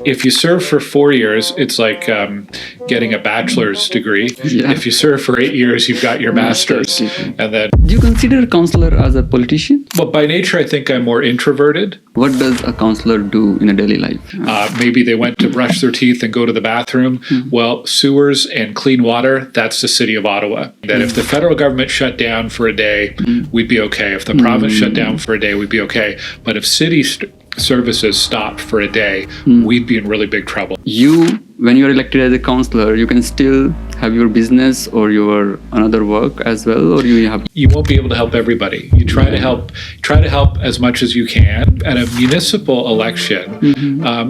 If you serve for 4 years, it's like getting a bachelor's degree. Yeah. If you serve for 8 years, you've got your master's. And then, Do you consider a counselor as a politician? well, by nature, I think I'm more introverted. What does a counselor do in a daily life? Maybe they went to brush their teeth and go to the bathroom. Well, sewers and clean water, that's the city of Ottawa. That if the federal government shut down for a day, we'd be okay. If the province shut down for a day, we'd be okay. But if city services stopped for a day, we'd be in really big trouble. When you are elected as a counselor, you can still have your business or your another work as well, or You won't be able to help everybody. You try to help as much as you can. At a municipal election,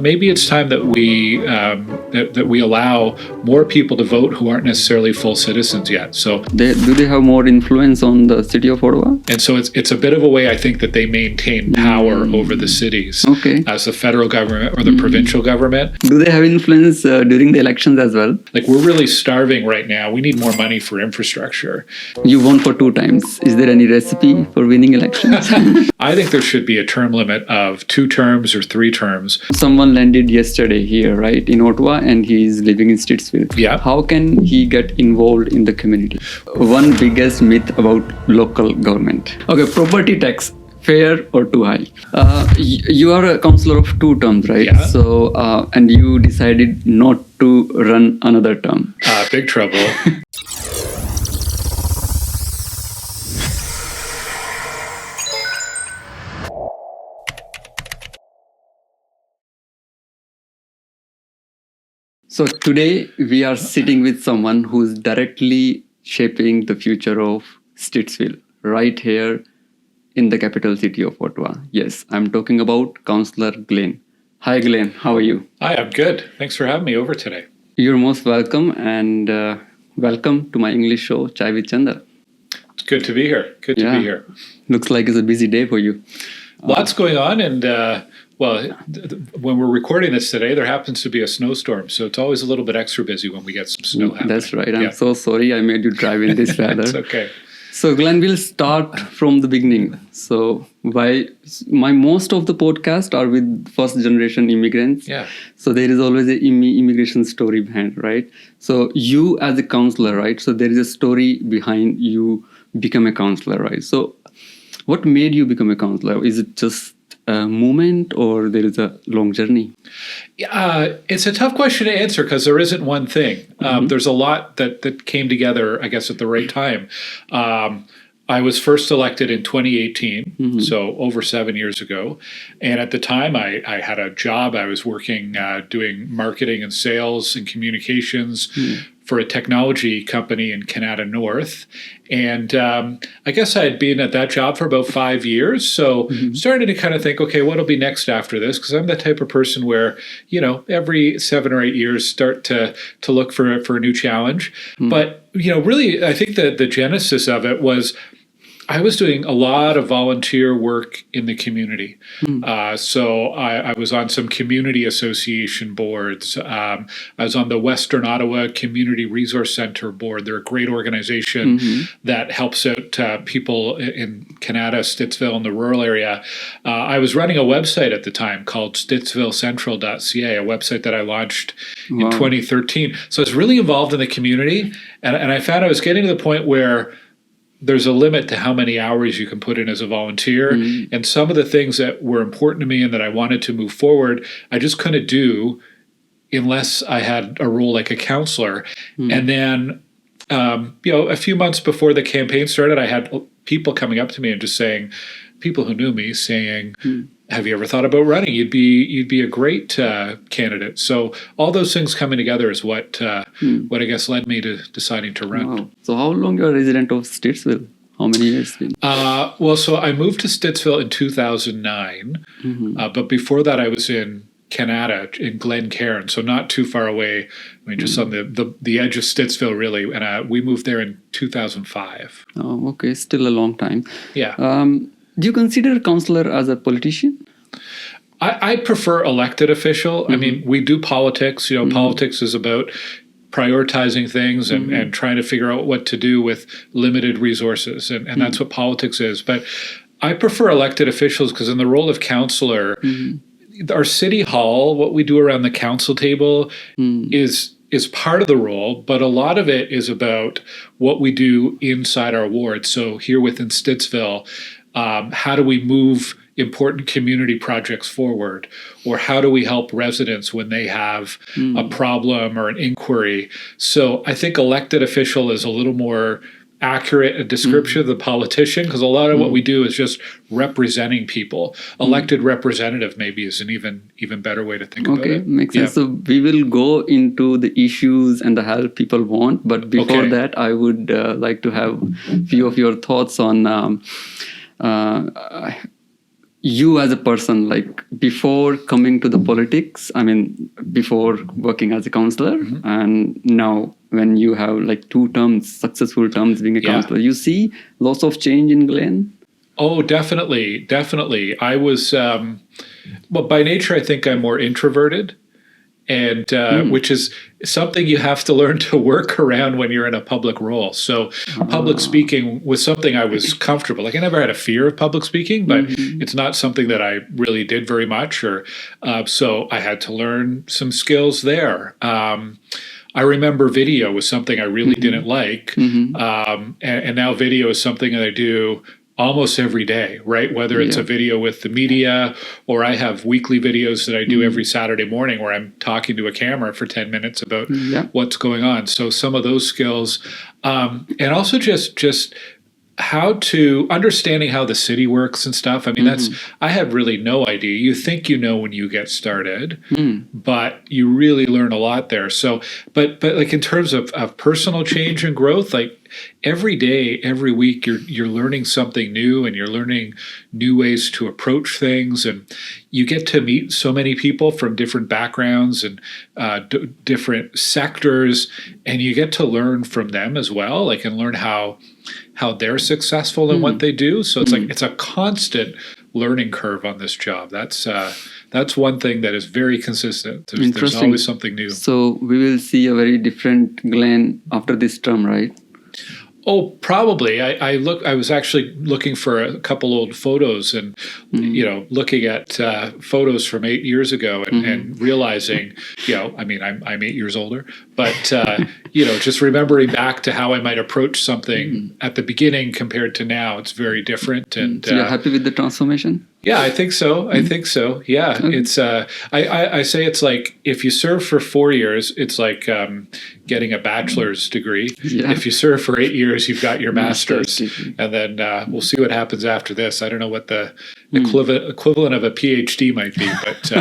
maybe it's time that we allow more people to vote who aren't necessarily full citizens yet. So do they have more influence on the city of Ottawa? And so it's a bit of a way, I think, that they maintain power over the cities as the federal government or the provincial government. Do they have influence during the elections as well? Like, we're really starving right now. We need more money for infrastructure. You won for 2 times. Is there any recipe for winning elections? I think there should be a term limit of 2 terms or 3 terms. Someone landed yesterday here, right, in Ottawa, and he's living in Stittsville. Yeah. How can he get involved in the community? One biggest myth about local government. Okay, property tax. Fair or too high? You are a councillor of 2 terms, right? Yeah. So, and you decided not to run another term. Big trouble. So today we are sitting with someone who's directly shaping the future of Stittsville, right here in the capital city of Ottawa. Yes, I'm talking about Councillor Glen. Hi Glen, how are you? Hi, I'm good. Thanks for having me over today. You're most welcome, and welcome to my English show, Chai with Chander. It's good to be here. Good to be here. Looks like it's a busy day for you. Lots going on, and when we're recording this today, there happens to be a snowstorm, so it's always a little bit extra busy when we get some snow happening. That's right. I'm so sorry I made you drive in this weather. It's okay. So Glenn, we'll start from the beginning. So most of the podcasts are with first generation immigrants. Yeah. So there is always an immigration story behind, right? So you as a counselor, right? So there is a story behind you become a counselor, right? So what made you become a counselor? Is it just a moment, or there is a long journey? It's a tough question to answer because there isn't one thing. There's a lot that came together, I guess, at the right time. I was first elected in 2018, so over 7 years ago. And at the time, I had a job. I was working doing marketing and sales and communications for a technology company in Canada North. And I guess I had been at that job for about 5 years. So started to kind of think, okay, what'll be next after this? Because I'm the type of person where, every 7 or 8 years start to look for a new challenge. But, really, I think that the genesis of it was I was doing a lot of volunteer work in the community. So I was on some community association boards. I was on the Western Ottawa Community Resource Center board. They're a great organization that helps out people in Canada, Stittsville, in the rural area. I was running a website at the time called stittsvillecentral.ca, a website that I launched in 2013. So I was really involved in the community, and I found I was getting to the point where there's a limit to how many hours you can put in as a volunteer. And some of the things that were important to me and that I wanted to move forward, I just couldn't do unless I had a role like a counselor. And then, a few months before the campaign started, I had people coming up to me and just saying, people who knew me saying, have you ever thought about running? You'd be a great candidate. So all those things coming together is what I guess led me to deciding to run. Wow. So how long you are a resident of Stittsville? How many years been? So I moved to Stittsville in 2009, but before that I was in Canada, in Glen Gower, so not too far away. I mean, just on the edge of Stittsville, really. And we moved there in 2005. Oh, okay. Still a long time. Yeah. Do you consider a counselor as a politician? I prefer elected official. I mean, we do politics. Politics is about prioritizing things and trying to figure out what to do with limited resources. And that's what politics is. But I prefer elected officials because in the role of counselor, our city hall, what we do around the council table is part of the role, but a lot of it is about what we do inside our ward. So here within Stittsville, how do we move important community projects forward, or how do we help residents when they have a problem or an inquiry? So I think elected official is a little more accurate a description of the politician, because a lot of what we do is just representing people. Elected representative maybe is an even better way to think about it. Okay, makes sense. So we will go into the issues and the help people want, but before that, I would like to have a few of your thoughts on you as a person, like before coming to the politics, I mean, before working as a counselor, and now when you have like 2 terms, successful terms being a counselor, you see lots of change in Glen? Oh, definitely. I was, well, by nature, I think I'm more introverted, and which is something you have to learn to work around when you're in a public role. So public speaking was something I was comfortable. Like I never had a fear of public speaking, but it's not something that I really did very much. Or so I had to learn some skills there. I remember video was something I really didn't like. And now video is something that I do almost every day, right? Whether it's a video with the media, or I have weekly videos that I do every Saturday morning where I'm talking to a camera for 10 minutes about what's going on. So some of those skills, and also just how to understanding how the city works and stuff. I mean, I had really no idea. You think you know when you get started, but you really learn a lot there. So, but like in terms of personal change and growth, like every day, every week, you're learning something new, and you're learning new ways to approach things, and you get to meet so many people from different backgrounds and different sectors, and you get to learn from them as well, like, and learn how they're successful in what they do. So it's like it's a constant learning curve on this job. That's one thing that is very consistent. There's always something new. So we will see a very different Glen after this term, right? Oh, probably. I was actually looking for a couple old photos, and looking at photos from 8 years ago, and realizing, I mean, I'm 8 years older, but just remembering back to how I might approach something at the beginning compared to now, it's very different. And so you're happy with the transformation? Yeah, I think so. Yeah, it's. I say it's like if you serve for 4 years, it's like getting a bachelor's degree. Yeah. If you serve for 8 years, you've got your master's, and then we'll see what happens after this. I don't know what the equivalent of a PhD might be, but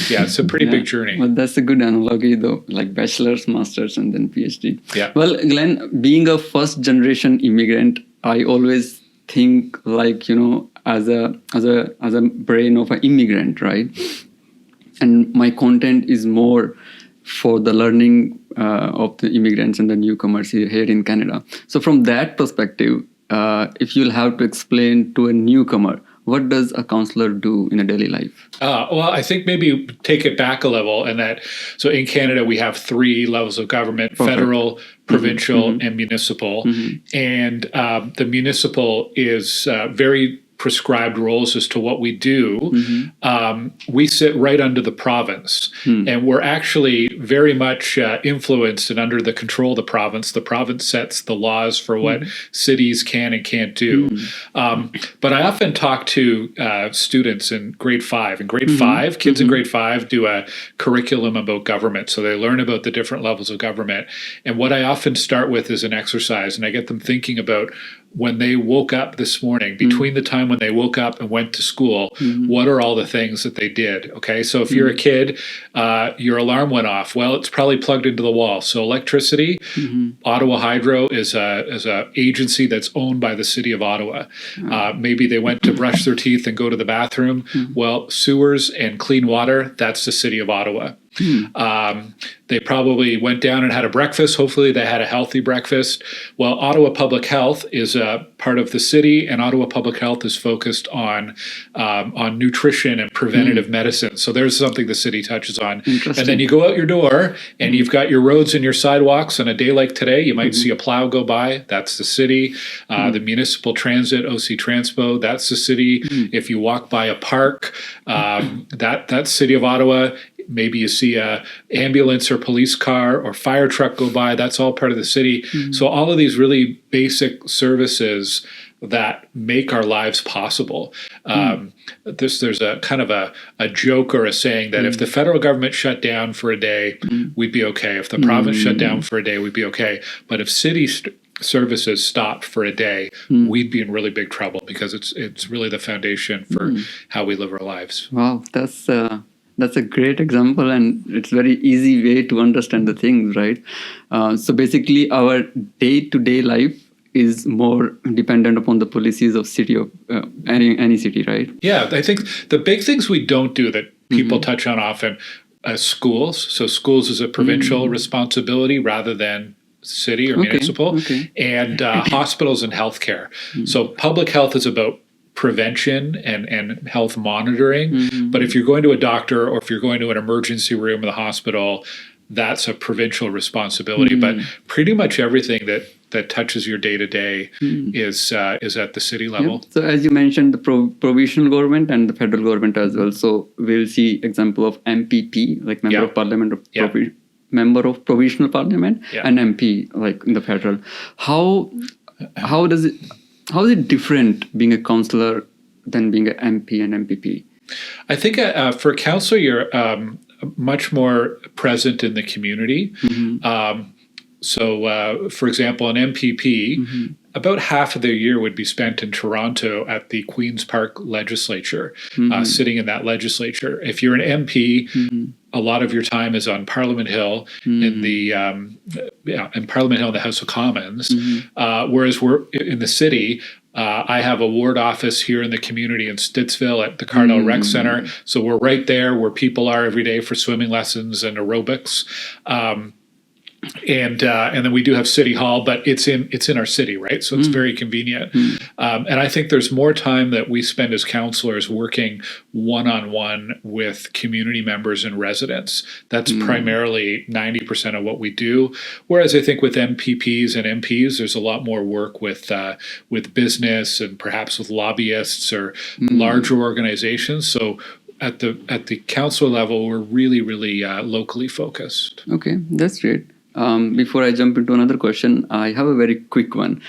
yeah, it's a pretty big journey. Well, that's a good analogy, though, like bachelor's, master's, and then PhD. Yeah. Well, Glen, being a first generation immigrant, I always think like as a brain of an immigrant, right? And my content is more for the learning of the immigrants and the newcomers here in Canada. So from that perspective, if you'll have to explain to a newcomer, what does a counselor do in a daily life? Well, I think maybe take it back a level, and so in Canada, we have 3 levels of government: federal, provincial, and municipal. And the municipal is very prescribed roles as to what we do. We sit right under the province, and we're actually very much influenced and under the control of the province. The province sets the laws for what cities can and can't do. But I often talk to students in grade 5. In grade 5, kids in grade 5 do a curriculum about government. So they learn about the different levels of government. And what I often start with is an exercise, and I get them thinking about when they woke up this morning, between the time when they woke up and went to school, what are all the things that they did? Okay, so if you're a kid, your alarm went off. Well, it's probably plugged into the wall. So electricity, Ottawa Hydro is a agency that's owned by the city of Ottawa. Maybe they went to brush their teeth and go to the bathroom. Well, sewers and clean water, that's the city of Ottawa. They probably went down and had a breakfast. Hopefully they had a healthy breakfast. Well, Ottawa Public Health is a part of the city, and Ottawa Public Health is focused on nutrition and preventative medicine. So there's something the city touches on. And then you go out your door and you've got your roads and your sidewalks. On a day like today, you might see a plow go by. That's the city. The municipal transit, OC Transpo, that's the city. If you walk by a park, that's City of Ottawa. Maybe you see a ambulance or police car or fire truck go by. That's all part of the city. So all of these really basic services that make our lives possible. There's a kind of a joke or a saying that if the federal government shut down for a day, we'd be okay. If the province shut down for a day, we'd be okay. But if city services stopped for a day, we'd be in really big trouble, because it's really the foundation for how we live our lives. Wow, that's a great example, and it's very easy way to understand the things, right? So basically, our day-to-day life is more dependent upon the policies of city of any city, right? Yeah, I think the big things we don't do that people touch on often, schools. So schools is a provincial responsibility rather than city or municipal, and hospitals and healthcare. So public health is about prevention and health monitoring. But if you're going to a doctor or if you're going to an emergency room in the hospital, that's a provincial responsibility. But pretty much everything that touches your day-to-day is at the city level. So as you mentioned, the provincial government and the federal government as well. So we'll see example of MPP, like member of parliament, member of provincial parliament, and MP, like in the federal. How is it different being a councillor than being an MP and MPP? I think for a councillor, you're much more present in the community. So, for example, an MPP, about half of their year would be spent in Toronto at the Queen's Park legislature, sitting in that legislature. If you're an MP, a lot of your time is on Parliament Hill in Parliament Hill in the House of Commons. Whereas we're in the city, I have a ward office here in the community in Stittsville at the Cardinal Rec Center. So we're right there where people are every day for swimming lessons and aerobics. And then we do have City Hall, but it's in our city, right? So it's very convenient. And I think there's more time that we spend as councillors working one-on-one with community members and residents. That's primarily 90% of what we do. Whereas I think with MPPs and MPs, there's a lot more work with business and perhaps with lobbyists or larger organizations. So at the council level, we're really, really locally focused. Okay, that's great. Before I jump into another question, I have a very quick one.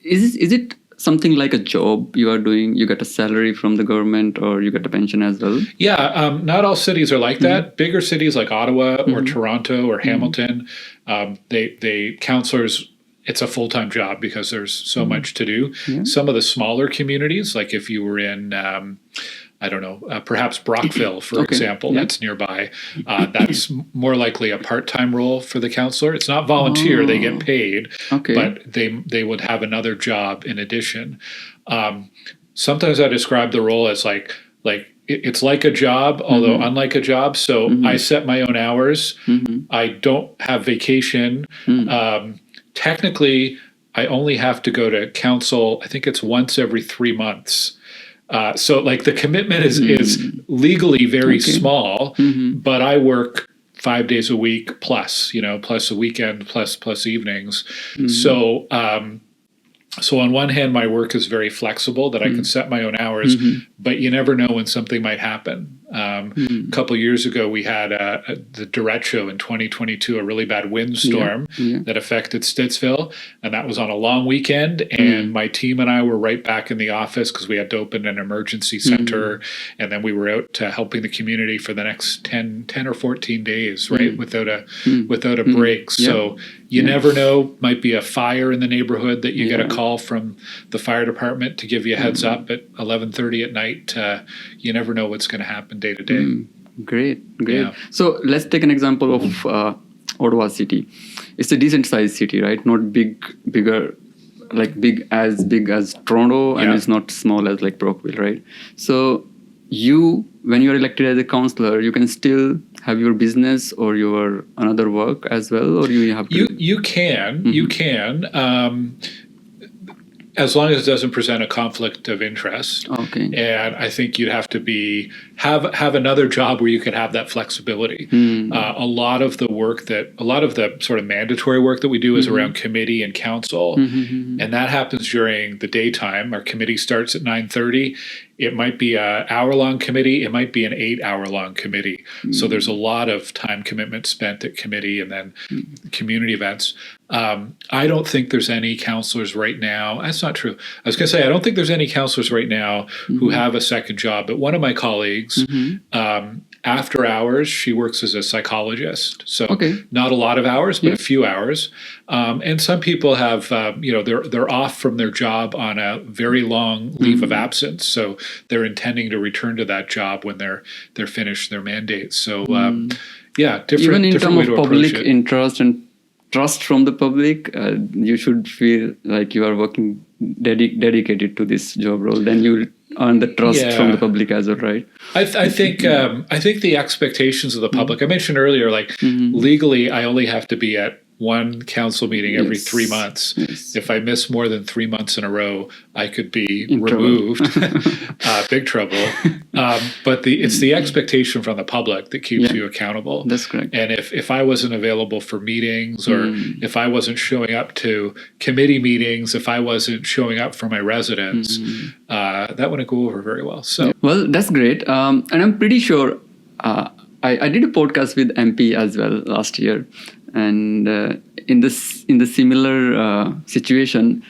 Is it something like a job you are doing? You get a salary from the government, or you get a pension as well? Yeah, not all cities are like that. Bigger cities like Ottawa or Toronto or Hamilton, they councillors, it's a full-time job because there's so much to do. Some of the smaller communities, like if you were in I don't know, perhaps Brockville, for example, that's nearby. That's more likely a part-time role for the councillor. It's not volunteer; they get paid, but they would have another job in addition. Sometimes I describe the role as like it's like a job, although unlike a job. So I set my own hours. I don't have vacation. Technically, I only have to go to council. I think it's once every 3 months. So like the commitment is legally very small, but I work 5 days a week plus a weekend plus evenings. So on one hand, my work is very flexible, that I can set my own hours, but you never know when something might happen. A couple of years ago, we had the derecho in 2022, a really bad windstorm that affected Stittsville, and that was on a long weekend. And my team and I were right back in the office because we had to open an emergency center, and then we were out helping the community for the next 10 or 14 days, right, without a break. So you never know. Might be a fire in the neighborhood that you get a call from the fire department to give you a heads up at 11:30 at night. You never know what's going to happen day to day. Great. Yeah. So let's take an example of Ottawa city. It's a decent sized city, right? Not bigger, like big as Toronto, and it's not small as like Brockville, right? So when you are elected as a councillor, you can still have your business or your another work as well, or you have to? You can. As long as it doesn't present a conflict of interest. Okay. And I think you'd have to have another job where you could have that flexibility. A lot of the sort of mandatory work that we do is around committee and council, and that happens during the daytime. Our committee starts at 9:30. It might be an hour-long committee. It might be an 8-hour-long committee. So there's a lot of time commitment spent at committee and then community events. I don't think there's any counselors right now. That's not true. I was going to say, I don't think there's any counselors right now who have a second job. But one of my colleagues, after hours, she works as a psychologist. So not a lot of hours, but a few hours. And some people have, they're off from their job on a very long leave of absence. So they're intending to return to that job when they're finished their mandate. So different. Even in terms of public it. interest and trust from the public, you should feel like you are working dedicated to this job role. Then you earn the trust from the public as well, right? I think the expectations of the public. I mentioned earlier, legally, I only have to be at one council meeting every 3 months. If I miss more than 3 months in a row, I could be removed. Big trouble. But it's the expectation from the public that keeps you accountable. That's correct. And if I wasn't available for meetings, or if I wasn't showing up to committee meetings, if I wasn't showing up for my residents, that wouldn't go over very well. So that's great. And I'm pretty sure I did a podcast with MP as well last year. And in the similar situation,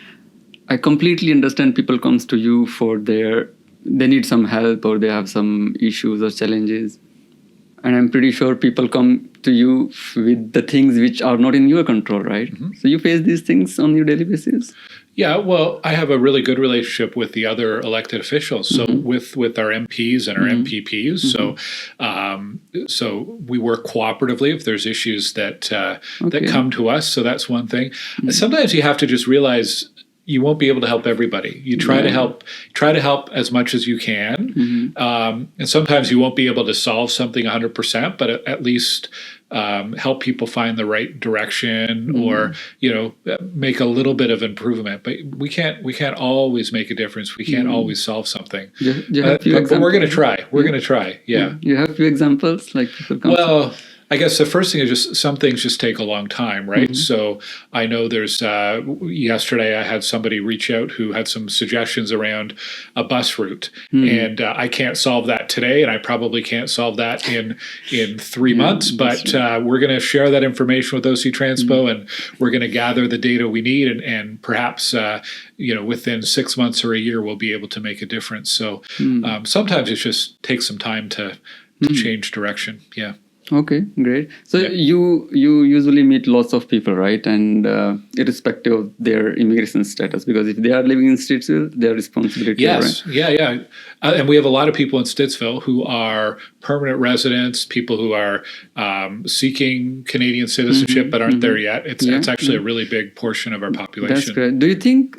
I completely understand people comes to you for they need some help or they have some issues or challenges. And I'm pretty sure people come to you with the things which are not in your control, right? So you face these things on your daily basis? Yeah, well, I have a really good relationship with the other elected officials. So with our MPs and our MPPs. So we work cooperatively if there's issues that come to us. So that's one thing. Sometimes you have to just realize you won't be able to help everybody. You try to help as much as you can. And sometimes you won't be able to solve something 100%, but at least help people find the right direction or, make a little bit of improvement. But we can't always make a difference. We can't always solve something. But we're going to try. We're going to try. Yeah. You have a few examples like people come Well, I guess the first thing is just some things just take a long time, right? So I know there's yesterday I had somebody reach out who had some suggestions around a bus route, and I can't solve that today, and I probably can't solve that in 3 months. But we're going to share that information with OC Transpo, and we're going to gather the data we need, and perhaps within 6 months or a year we'll be able to make a difference. So sometimes it just takes some time to change direction. Yeah. Okay, great. So you usually meet lots of people, right? And irrespective of their immigration status, because if they are living in Stittsville, their responsibility. Yes, right? yeah. And we have a lot of people in Stittsville who are permanent residents, people who are seeking Canadian citizenship but aren't there yet. It's actually a really big portion of our population. That's great. Do you think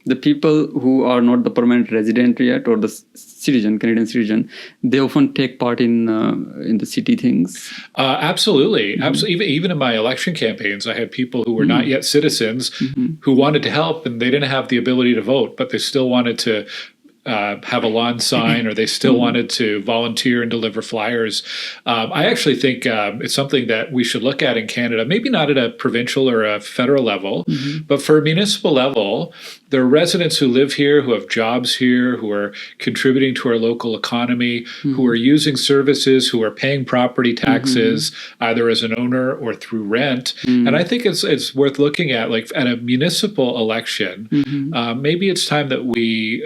the people who are not the permanent resident yet or the Canadian citizen, they often take part in the city things? Absolutely. Even in my election campaigns, I had people who were not yet citizens who wanted to help, and they didn't have the ability to vote, but they still wanted to have a lawn sign, or they still wanted to volunteer and deliver flyers. I actually think it's something that we should look at in Canada, maybe not at a provincial or a federal level, but for a municipal level. There are residents who live here, who have jobs here, who are contributing to our local economy, who are using services, who are paying property taxes, either as an owner or through rent. And I think it's worth looking at, like at a municipal election, maybe it's time that we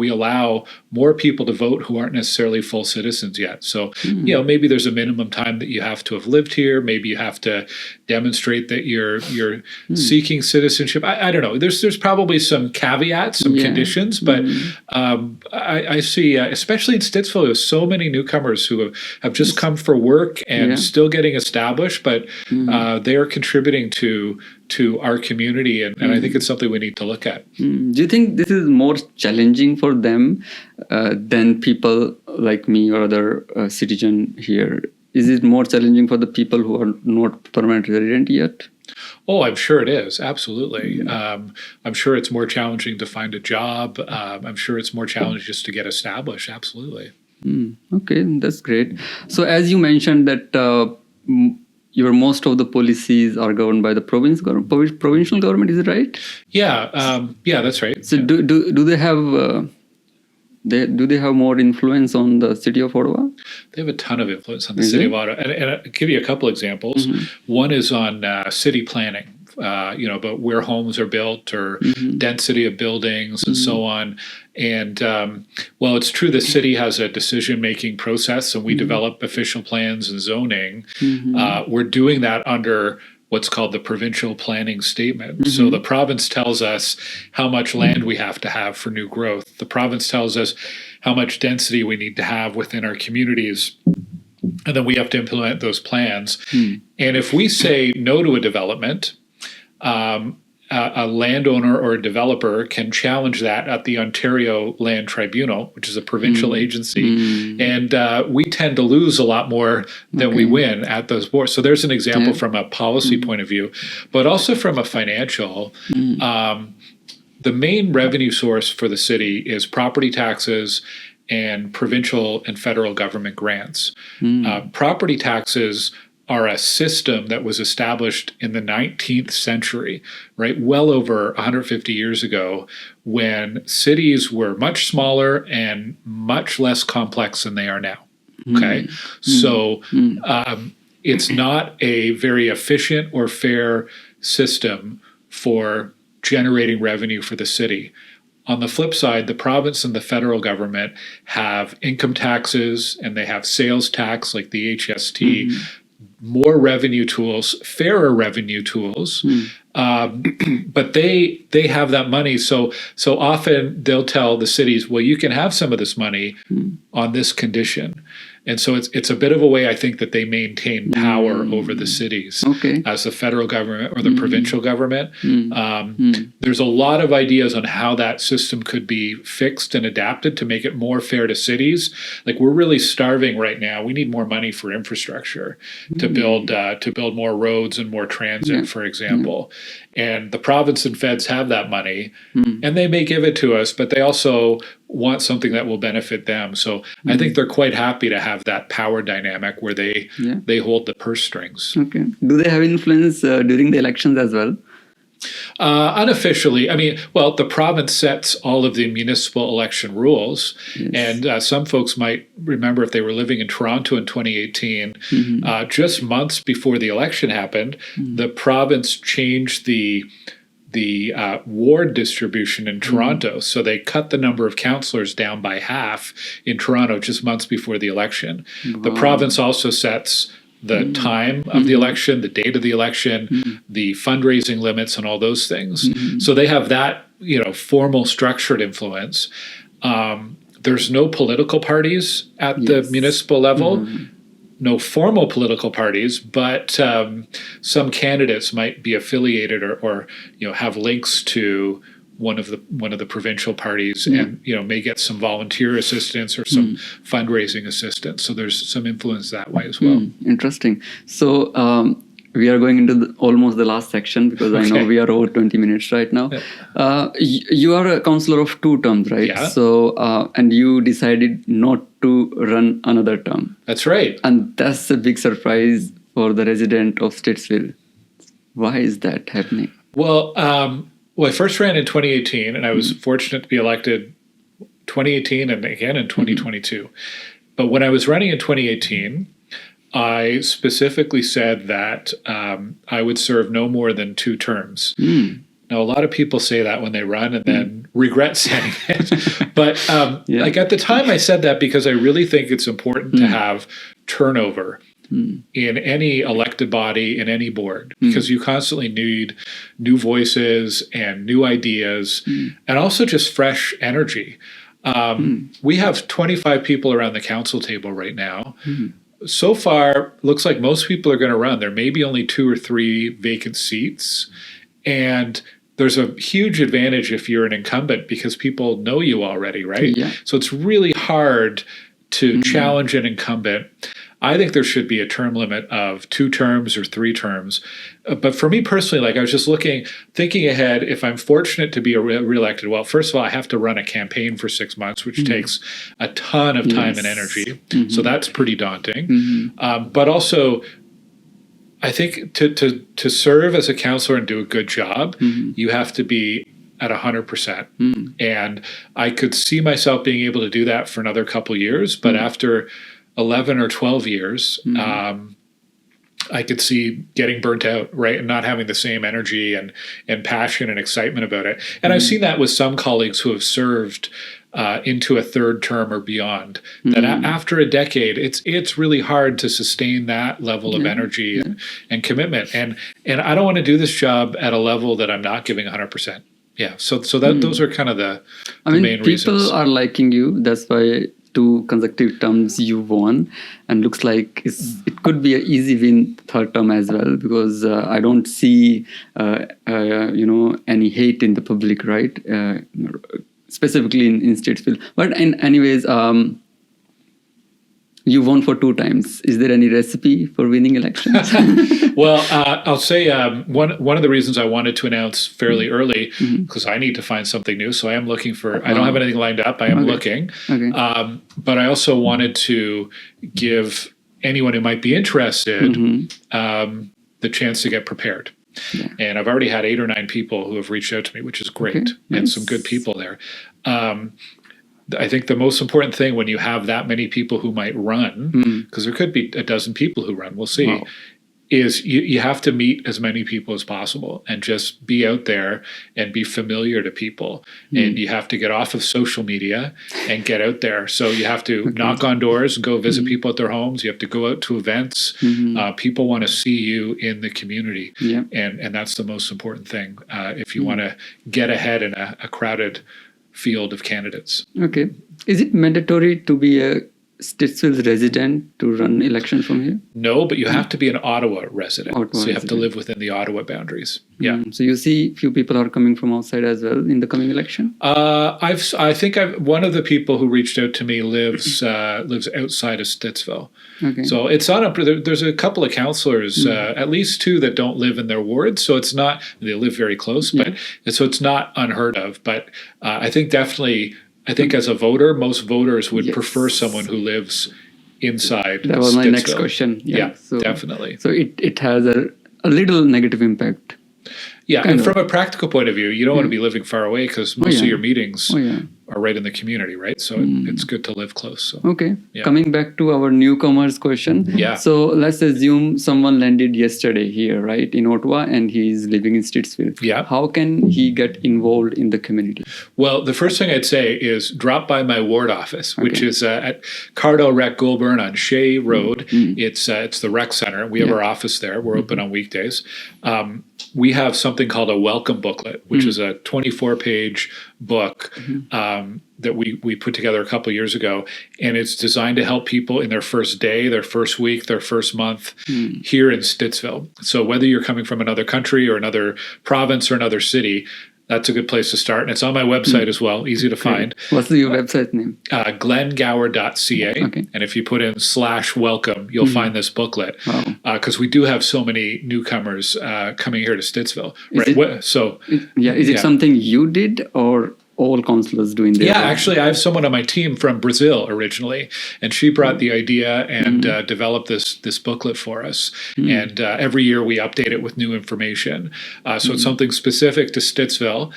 allow more people to vote who aren't necessarily full citizens yet. So, maybe there's a minimum time that you have to have lived here. Maybe you have to demonstrate that you're seeking citizenship. I don't know. There's probably some caveats, some conditions, but I see, especially in Stittsville, there's so many newcomers who have just come for work and still getting established, but they are contributing to our community, and I think it's something we need to look at. Do you think this is more challenging for them than people like me or other citizen here is it more challenging for the people who are not permanent resident yet? Oh, I'm sure it is. Absolutely. I'm sure it's more challenging to find a job. I'm sure it's more challenging just to get established. Absolutely. Okay, that's great. So as you mentioned that your most of the policies are governed by the provincial government, is it right? Yeah. Yeah, that's right. So do they have do they have more influence on the city of Ottawa? They have a ton of influence on the city of Ottawa. And I'll give you a couple examples. One is on city planning, about where homes are built or density of buildings and so on. And well, it's true the city has a decision-making process and we develop official plans and zoning. We're doing that under what's called the provincial planning statement. So the province tells us how much land we have to have for new growth. The province tells us how much density we need to have within our communities. And then we have to implement those plans. And if we say no to a development, a landowner or a developer can challenge that at the Ontario Land Tribunal, which is a provincial agency. And we tend to lose a lot more than we win at those boards. So there's an example from a policy point of view, but also from a financial. The main revenue source for the city is property taxes and provincial and federal government grants. Property taxes are a system that was established in the 19th century, right? Well over 150 years ago, when cities were much smaller and much less complex than they are now. Okay. So it's not a very efficient or fair system for generating revenue for the city. On the flip side, the province and the federal government have income taxes and they have sales tax like the HST, more revenue tools, fairer revenue tools, but they have that money. So often they'll tell the cities, well, you can have some of this money on this condition. And so it's a bit of a way, I think, that they maintain power over the cities as the federal government or the provincial government. There's a lot of ideas on how that system could be fixed and adapted to make it more fair to cities. Like we're really starving right now. We need more money for infrastructure to build more roads and more transit, for example. And the province and feds have that money, and they may give it to us, but they also want something that will benefit them. So I think they're quite happy to have that power dynamic where they hold the purse strings. Okay. Do they have influence during the elections as well? Unofficially, I mean, well, the province sets all of the municipal election rules. And some folks might remember if they were living in Toronto in 2018, just months before the election happened, the province changed the ward distribution in Toronto. So they cut the number of councillors down by half in Toronto just months before the election. The province also sets the time of the election, the date of the election, the fundraising limits and all those things. So they have that, formal structured influence. There's no political parties at the municipal level. No formal political parties, but some candidates might be affiliated or have links to one of the provincial parties, and may get some volunteer assistance or some fundraising assistance. So there's some influence that way as well. Interesting. So we are going into almost the last section because I know we are over 20 minutes right now. You are a councillor of 2 terms, right? Yeah. So and you decided not to run another term. That's right. And that's a big surprise for the resident of Stittsville. Why is that happening? Well, I first ran in 2018, and I was fortunate to be elected 2018 and again in 2022. But when I was running in 2018, I specifically said that I would serve no more than 2 terms. Now, a lot of people say that when they run and then regret saying it. But like at the time, I said that because I really think it's important to have turnover in any elected body, in any board, because you constantly need new voices and new ideas and also just fresh energy. We have 25 people around the council table right now. So far, looks like most people are going to run. There may be only 2 or 3 vacant seats. And there's a huge advantage if you're an incumbent because people know you already, right? So it's really hard to challenge an incumbent. I think there should be a term limit of 2 terms or 3 terms. But for me personally, like I was just thinking ahead, if I'm fortunate to be reelected, well, first of all, I have to run a campaign for 6 months, which takes a ton of time and energy. So that's pretty daunting. But also, I think to serve as a counselor and do a good job, you have to be at 100%. And I could see myself being able to do that for another couple years, but after 11 or 12 years, I could see getting burnt out, right? And not having the same energy and passion and excitement about it. And I've seen that with some colleagues who have served into a 3rd term or beyond, that after a decade, it's really hard to sustain that level of energy and commitment. And I don't want to do this job at a level that I'm not giving 100%. Yeah. So that those are kind of the main reasons. People are liking you. That's why 2 consecutive terms you won, and looks like it could be an easy win 3rd term as well, because I don't see any hate in the public, right? Specifically in Stittsville. But anyways, you won for 2 times. Is there any recipe for winning elections? Well, I'll say one of the reasons I wanted to announce fairly early, because I need to find something new. So I am looking for, I don't have anything lined up. I am looking. But I also wanted to give anyone who might be interested the chance to get prepared. And I've already had 8 or 9 people who have reached out to me, which is great, and some good people there. I think the most important thing when you have that many people who might run, because there could be a dozen people who run, we'll see, is you have to meet as many people as possible and just be out there and be familiar to people. And you have to get off of social media and get out there. So you have to knock on doors and go visit people at their homes. You have to go out to events. People want to see you in the community. And that's the most important thing if you want to get ahead in a crowded field of candidates. Okay. Is it mandatory to be a Stittsville resident to run elections from here? No, but you have to be an Ottawa resident. So you have to live within the Ottawa boundaries. Yeah. So you see few people are coming from outside as well in the coming election? I think one of the people who reached out to me lives outside of Stittsville. Okay. So it's not there's a couple of councillors, at least 2 that don't live in their ward. So it's not, they live very close, but so it's not unheard of. But I think definitely, as a voter, most voters would prefer someone who lives inside. That was my Stittsville. next question. Yeah, so, definitely. So it has a little negative impact. Yeah, and from a practical point of view, you don't want to be living far away because most of your meetings are right in the community, right? So it's good to live close. So. Okay. Coming back to our newcomers question. Yeah. So let's assume someone landed yesterday here, right, in Ottawa, and he's living in Stittsville. Yeah. How can he get involved in the community? Well, the first thing I'd say is drop by my ward office, which is at Cardell Rec Goulburn on Shea Road. It's the rec center. We have our office there. We're open on weekdays. We have something called a welcome booklet, which is a 24-page book that we put together a couple of years ago, and it's designed to help people in their first day, their first week, their first month here in Stittsville. So whether you're coming from another country or another province or another city, that's a good place to start. And it's on my website as well, easy to find. What's your website name? glengower.ca. Okay. And if you put in /welcome, you'll find this booklet. Because we do have so many newcomers coming here to Stittsville. Is it something you did or all councillors doing their work? Actually, I have someone on my team from Brazil originally, and she brought the idea and developed this booklet for us. And every year we update it with new information. So it's something specific to Stittsville.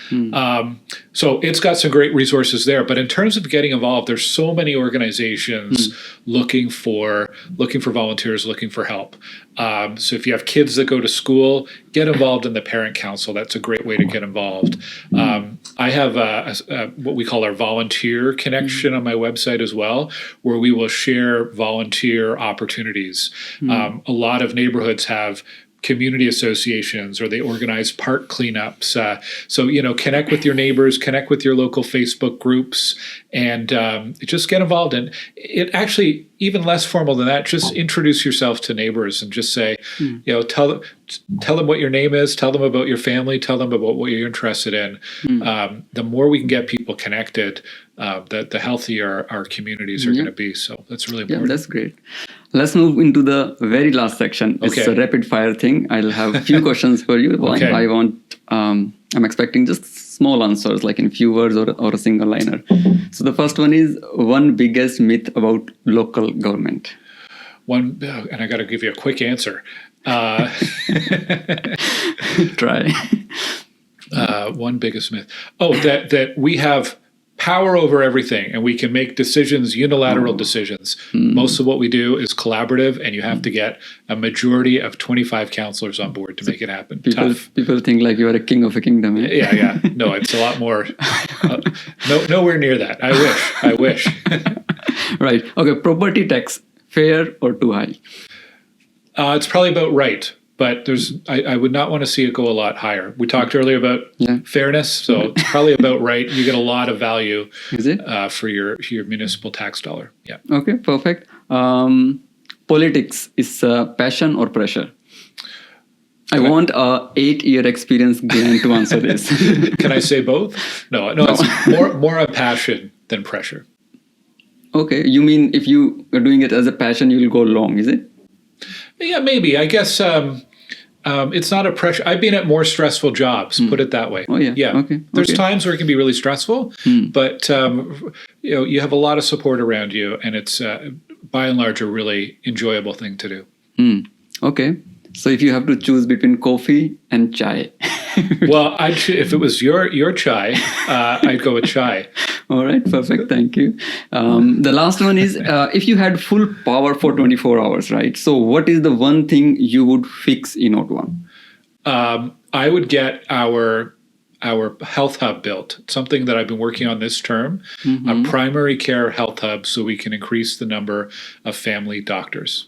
So it's got some great resources there. But in terms of getting involved, there's so many organizations looking for volunteers, looking for help. So if you have kids that go to school, get involved in the parent council. That's a great way to get involved. I have what we call our volunteer connection on my website as well, where we will share volunteer opportunities. A lot of neighborhoods have community associations, or they organize park cleanups. So, connect with your neighbors, connect with your local Facebook groups, and just get involved. And it actually, even less formal than that, just introduce yourself to neighbors and just say, tell them what your name is, tell them about your family, tell them about what you're interested in. The more we can get people connected, the healthier our communities are going to be. So that's really important. Yeah, that's great. Let's move into the very last section. It's a rapid fire thing. I'll have a few questions for you. I'm expecting just small answers, like in few words or a single liner. So the first one is, one biggest myth about local government. And I got to give you a quick answer. Try. One biggest myth. That we have power over everything and we can make decisions, unilateral decisions. Most of what we do is collaborative, and you have to get a majority of 25 councillors on board to make it happen. People think like you are a king of a kingdom. Eh? Yeah. No, it's a lot more. Nowhere near that. I wish. Right. Okay. Property tax, fair or too high? It's probably about right. But I would not want to see it go a lot higher. We talked earlier about fairness, so it's probably about right. You get a lot of value for your municipal tax dollar. Yeah. Okay, perfect. Politics is passion or pressure? I want a 8-year experience Glen to answer this. Can I say both? No. It's more a passion than pressure. Okay, you mean if you are doing it as a passion, you will go long, is it? Yeah, maybe. I guess it's not a pressure. I've been at more stressful jobs, put it that way. Oh, yeah. Okay. There's times where it can be really stressful, but you have a lot of support around you, and it's by and large a really enjoyable thing to do. Okay. So if you have to choose between coffee and chai. Well, if it was your chai, I'd go with chai. All right, perfect. Thank you. The last one is, if you had full power for 24 hours, right? So what is the one thing you would fix in Ottawa? I would get our health hub built, something that I've been working on this term, a primary care health hub, so we can increase the number of family doctors.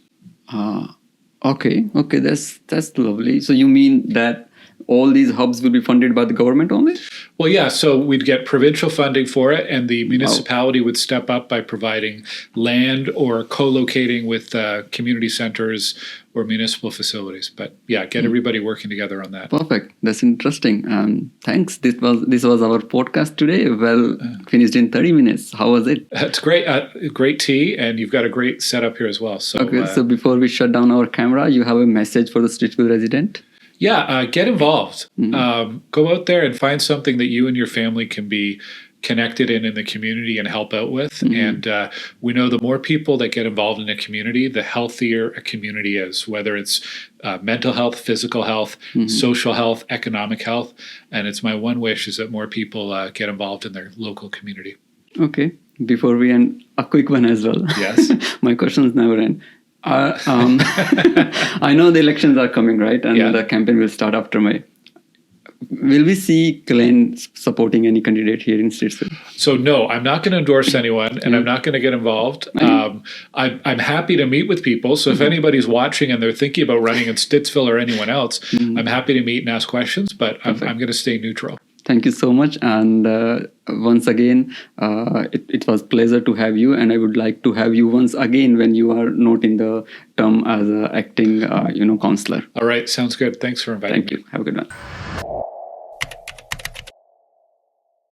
Okay, that's lovely. So you mean that all these hubs will be funded by the government only? Well, yeah. So we'd get provincial funding for it, and the municipality would step up by providing land or co-locating with community centers or municipal facilities. But yeah, get everybody working together on that. Perfect. That's interesting. Thanks. This was our podcast today. Well, finished in 30 minutes. How was it? That's great. Great tea, and you've got a great setup here as well. So, so before we shut down our camera, you have a message for the Stittsville resident? Yeah, get involved. Go out there and find something that you and your family can be connected in the community and help out with. And we know the more people that get involved in a community, the healthier a community is, whether it's mental health, physical health, social health, economic health. And it's my one wish is that more people get involved in their local community. Okay. Before we end, a quick one as well. Yes. My questions never end. I know the elections are coming, right? And the campaign will start after May. Will we see Glen supporting any candidate here in Stittsville? So no, I'm not going to endorse anyone, and I'm not going to get involved. I'm happy to meet with people. So if anybody's watching and they're thinking about running in Stittsville or anyone else, I'm happy to meet and ask questions, but I'm going to stay neutral. Thank you so much. And once again, it was a pleasure to have you. And I would like to have you once again when you are not in the term as an acting, counselor. All right. Sounds good. Thanks for inviting me. Thank you. Have a good one.